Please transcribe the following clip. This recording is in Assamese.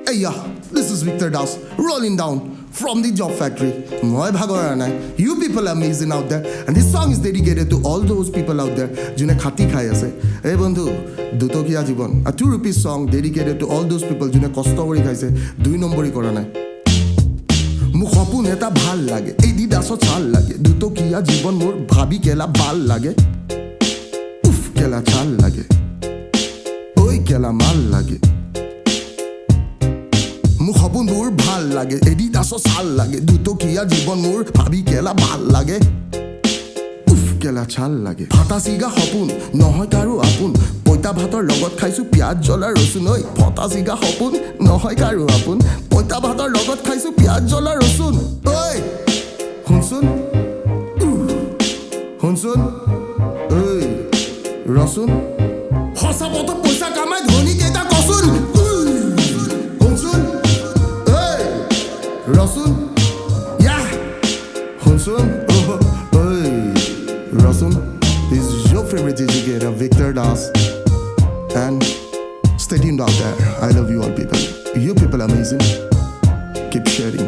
Hey yeah, this is Victor Das, rolling down from the job factory. Moi bhagorana. You people are amazing out there, and this song is dedicated to all those people out there june khati khai ase. Hey bandhu, dutokiya jibon, a 2 rupees song dedicated to all those people june kosto kori khaise, 2 নম্বরই করা নাই। মোক সপোন এটা ভাল লাগে, এই দি দাসত চাল লাগে, দুটকিয়া জীবন মোৰ ভাবি কেলা ভাল লাগে। উফ কেলা চাল লাগে, ওই কেলা মাল লাগে। মোক সপোনবোৰ ভাল লাগে, এডি দাসত চাল লাগে, দুটকিয়া জীবন মোৰ ভাবি কেলা ভাল লাগে। উফ কেলা চাল লাগে। ফাটা চিগা সপোন নহয় কাৰো আপোন, পইতা ভাতৰ লগত খাইছো পিয়াজ জ্বলা ৰচুন। ঐ ফটা চিগা সপোন নহয় কাৰো আপোন, পইতা ভাতৰ লগত খাইছো পিয়াজ জ্বলা ৰচুন। ঐ শুনচোন, শুনচোন, ঐ ৰচুন, সঁচা পথত পইচা কামাই ধনী কেইটা কচোন। শুনচোন, ঐ ৰচুন, yeah, শুনচোন, ঐ ৰচুন. This is your favorite educator, Victor Das. And stay tuned out there. I love you all people. You people are amazing. Keep sharing.